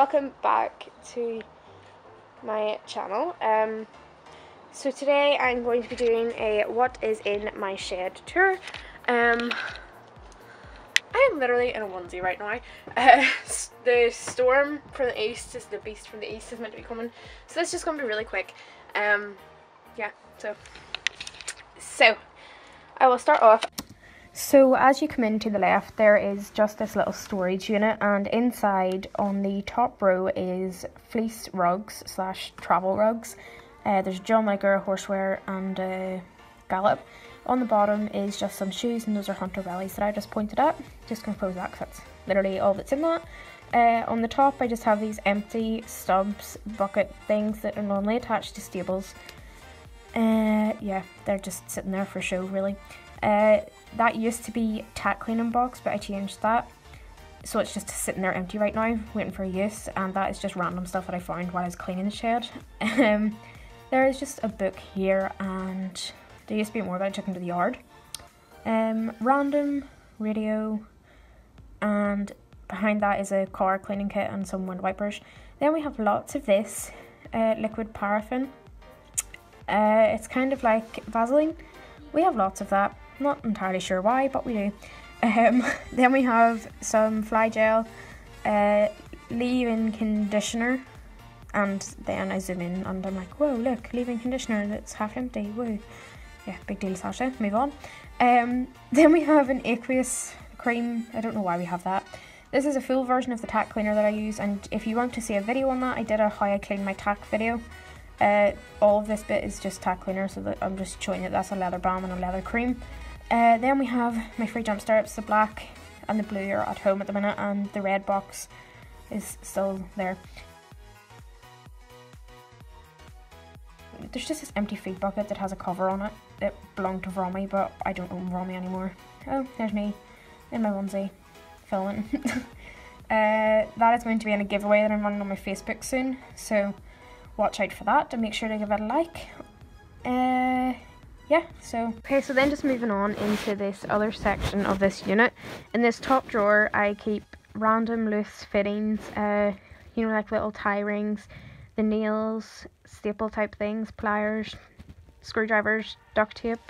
welcome back to my channel. So today I'm going to be doing a what is in my shed tour. I am literally in a onesie right now. The storm from the east, the beast from the east is meant to be coming, so this is just going to be really quick. Yeah, so I will start off. So as you come in to the left, there is just this little storage unit, and inside on the top row is fleece rugs / travel rugs. There's a John Liger, horsewear and a Gallop. On the bottom is just some shoes, and those are Hunter Bellies that I just pointed at. Just going to close that because that's literally all that's in that. On the top I just have these empty stubs bucket things that are normally attached to stables. Yeah, they're just sitting there for show really. That used to be tack cleaning box, but I changed that, so it's just sitting there empty right now, waiting for use, and that is just random stuff that I found while I was cleaning the shed. There is just a book here, and there used to be more, but I took them to the yard. Random radio, and behind that is a car cleaning kit and some wind wipers. Then we have lots of this liquid paraffin. It's kind of like Vaseline. We have lots of that. Not entirely sure why, but we do. Then we have some fly gel, leave-in conditioner, and then I zoom in and I'm like, whoa, look, leave-in conditioner that's half empty, whoa. Yeah, big deal, Sasha, move on. Then we have an aqueous cream. I don't know why we have that. This is a full version of the tack cleaner that I use, and if you want to see a video on that, I did a how I clean my tack video. All of this bit is just tack cleaner, so that I'm just showing you that's a leather balm and a leather cream. Then we have my free jump stirrups. The black and the blue are at home at the minute, and the red box is still there. There's just this empty feed bucket that has a cover on it. It belonged to Romy, but I don't own Romy anymore. Oh, there's me in my onesie filming. That is going to be in a giveaway that I'm running on my Facebook soon, so watch out for that and make sure to give it a like. Yeah, so okay, so then just moving on into this other section of this unit. In this top drawer I keep random loose fittings, you know, like little tie rings, the nails, staple type things, pliers, screwdrivers, duct tape.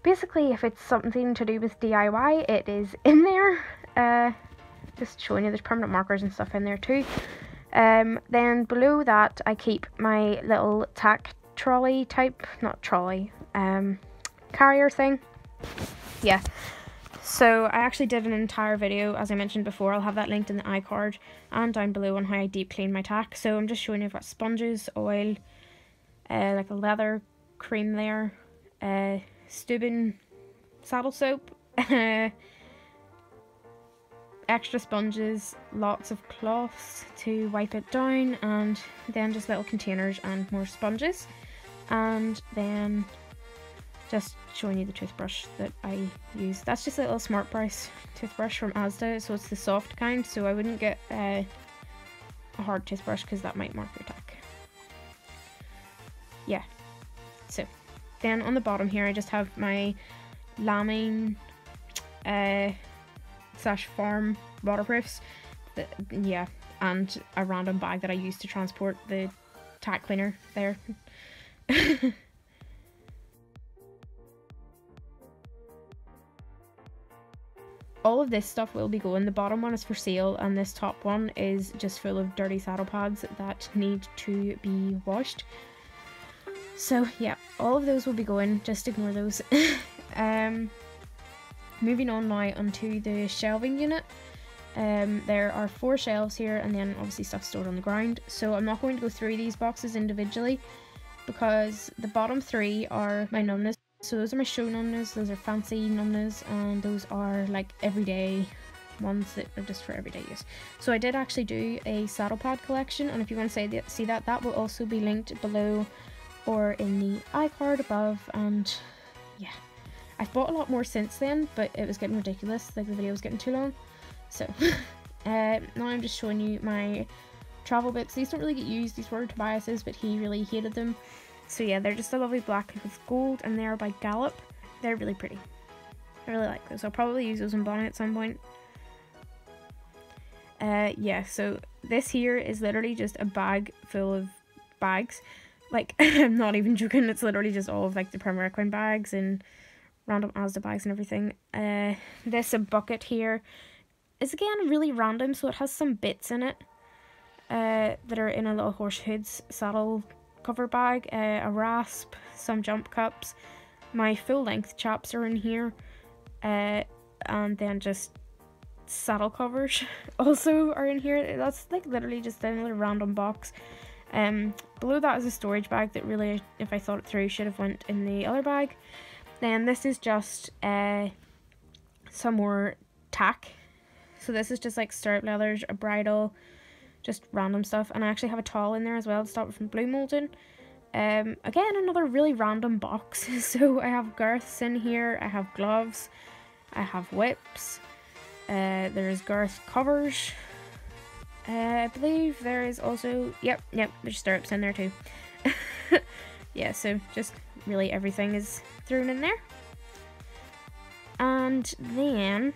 Basically, if it's something to do with DIY, it is in there. Just showing you, there's permanent markers and stuff in there too. Then below that I keep my little tack trolley type, not trolley, carrier thing. Yeah, so I actually did an entire video, as I mentioned before. I'll have that linked in the iCard and down below on how I deep clean my tack. So I'm just showing you, I've got sponges, oil, like a leather cream there, Steuben saddle soap, extra sponges, lots of cloths to wipe it down, and then just little containers and more sponges. And then just showing you the toothbrush that I use. That's just a little Smart Price toothbrush from Asda, so it's the soft kind, so I wouldn't get a hard toothbrush because that might mark your tack. Yeah, so then on the bottom here I just have my lambing / farm waterproofs, yeah, and a random bag that I use to transport the tack cleaner there. All of this stuff will be going. The bottom one is for sale, and this top one is just full of dirty saddle pads that need to be washed. So yeah, all of those will be going, just ignore those. Moving on now onto the shelving unit. There are 4 shelves here, and then obviously stuff stored on the ground. So I'm not going to go through these boxes individually, because the bottom 3 are my numbness. So those are my show numbness, those are fancy numbness, and those are like everyday ones that are just for everyday use. So I did actually do a saddle pad collection, and if you want to see that, that will also be linked below or in the iCard above. And yeah, I've bought a lot more since then, but it was getting ridiculous, like the video was getting too long. So now I'm just showing you my travel bits. These don't really get used, these were Tobias's, but he really hated them. So yeah, they're just a lovely black with gold, and they're by Gallop. They're really pretty. I really like those. I'll probably use those in bonnet at some point. Yeah, so this here is literally just a bag full of bags. Like, I'm not even joking, it's literally just all of like the Premier Equine bags and random Asda bags and everything. This bucket here is again really random, so it has some bits in it that are in a little horse hoods saddle cover bag, a rasp, some jump cups, my full length chaps are in here, and then just saddle covers also are in here. That's like literally just another random box. Below that is a storage bag that really, if I thought it through, should have went in the other bag. Then this is just some more tack. So this is just like stirrup leathers, a bridle, just random stuff. And I actually have a towel in there as well to stop it from blue molding. Again, another really random box. So I have girths in here, I have gloves, I have whips, there's girth covers. I believe there is also, yep, there's stirrups in there too. Yeah, so just really everything is thrown in there. And then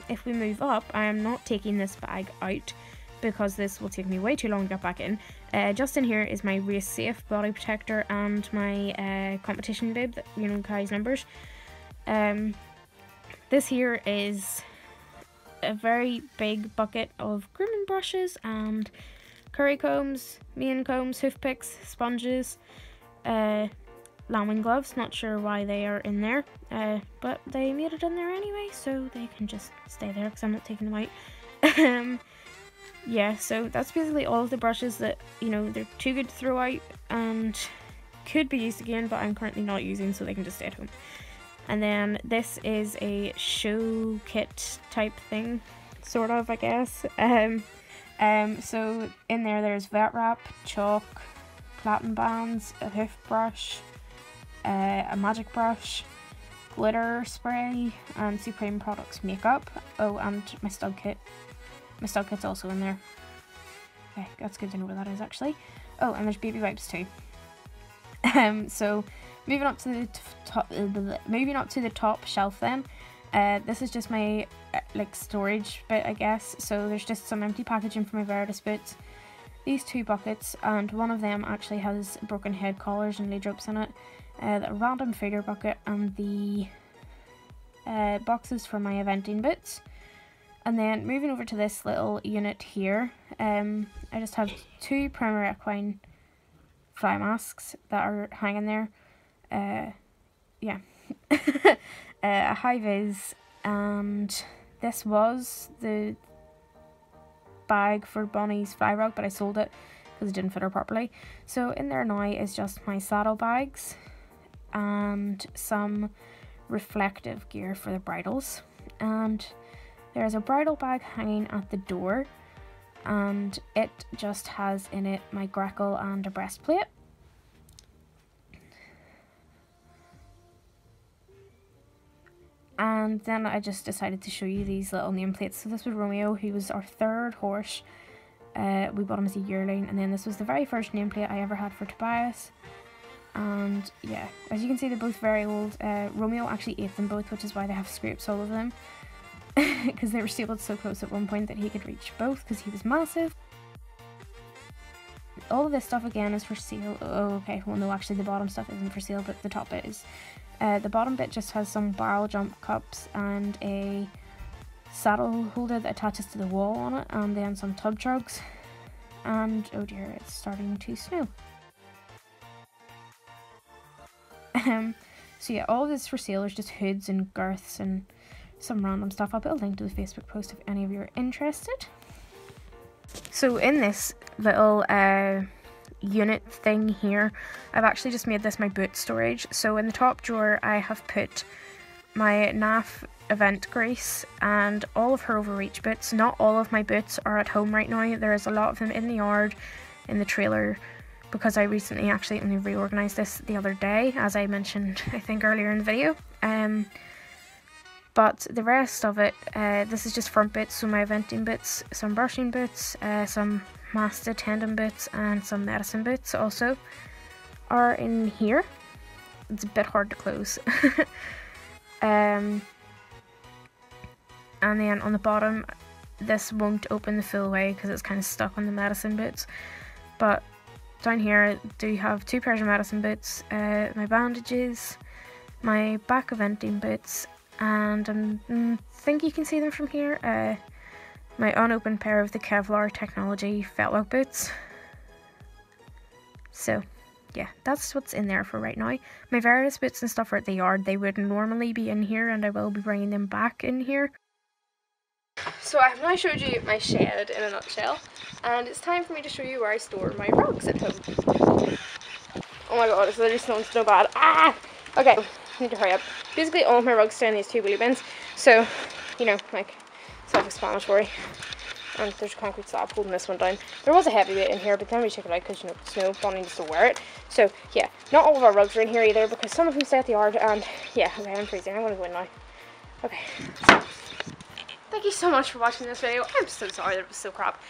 if we move up, I am not taking this bag out because this will take me way too long to get back in. Just in here is my race safe body protector and my competition bib that, you know, carries numbers. This here is a very big bucket of grooming brushes and curry combs, mane combs, hoof picks, sponges, lambing gloves. Not sure why they are in there, but they made it in there anyway, so they can just stay there because I'm not taking them out. Yeah, so that's basically all of the brushes that, you know, they're too good to throw out and could be used again, but I'm currently not using, so they can just stay at home. And then this is a show kit type thing, sort of, I guess. So in there's vet wrap, chalk, platen bands, a hoof brush, a magic brush, glitter spray, and Supreme Products makeup. Oh, and my stud kit. My stud kit's also in there. Okay, that's good to know where that is actually. Oh, and there's baby wipes too. So moving up to the top shelf then. This is just my like storage bit, I guess. So there's just some empty packaging for my Veritas boots, these two buckets, and one of them actually has broken head collars and lead ropes in it, the random feeder bucket, and the boxes for my eventing boots. And then moving over to this little unit here, I just have two Premier Equine fly masks that are hanging there. Yeah. A high vis, and this was the bag for Bonnie's fly rug, but I sold it because it didn't fit her properly. So in there now is just my saddle bags and some reflective gear for the bridles, and there's a bridle bag hanging at the door, and it just has in it my grackle and a breastplate. And then I just decided to show you these little nameplates. So this was Romeo, he was our third horse. We bought him as a yearling, and then this was the very first nameplate I ever had for Tobias. And yeah, as you can see, they're both very old. Romeo actually ate them both, which is why they have scrapes all over them. Because they were stapled so close at one point that he could reach both because he was massive. All of this stuff again is for sale. Oh, okay, well no, actually the bottom stuff isn't for sale, but the top bit is. The bottom bit just has some barrel jump cups and a saddle holder that attaches to the wall on it, and then some tub trugs. And oh dear, it's starting to snow. So yeah, all of this for sale. There's just hoods and girths and some random stuff. I'll put a link to the Facebook post if any of you are interested. So in this little unit thing here, I've actually just made this my boot storage. So in the top drawer I have put my NAF event grease and all of her overreach boots. Not all of my boots are at home right now. There is a lot of them in the yard, in the trailer, because I recently actually only reorganised this the other day, as I mentioned I think earlier in the video. But the rest of it, this is just front bits, so my eventing bits, some brushing bits, some Masta tendon bits, and some medicine bits also are in here. It's a bit hard to close. And then on the bottom this won't open the full way because it's kind of stuck on the medicine boots. But down here I do have 2 pairs of medicine boots, my bandages, my back of venting boots, and I think you can see them from here, my unopened pair of the Cavalier technology fetlock boots. So yeah, that's what's in there for right now. My various boots and stuff are at the yard. They would normally be in here, and I will be bringing them back in here. So I have now showed you my shed in a nutshell, and it's time for me to show you where I store my rugs at home. Oh my god, it's literally snowing so bad. Ah! Okay, I need to hurry up. Basically all of my rugs stay in these 2 wheelie bins, so, you know, like, self-explanatory. And there's a concrete slab holding this one down. There was a heavy bit in here, but then we took it out because, you know, snow, Bonnie needs to wear it. So yeah, not all of our rugs are in here either because some of them stay at the yard, and yeah, okay, I'm freezing. I'm going to go in now. Okay. Thank you so much for watching this video. I'm so sorry that it was so crap.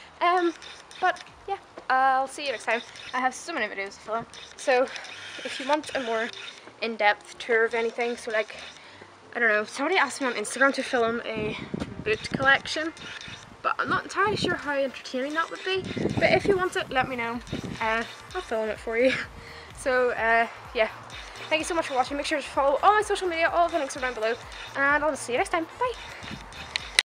But yeah, I'll see you next time. I have so many videos to film. So if you want a more in-depth tour of anything, so like, I don't know, somebody asked me on Instagram to film a boot collection, but I'm not entirely sure how entertaining that would be. But if you want it, let me know. I'll film it for you. So yeah, thank you so much for watching. Make sure to follow all my social media. All of the links are down below, and I'll see you next time. Bye.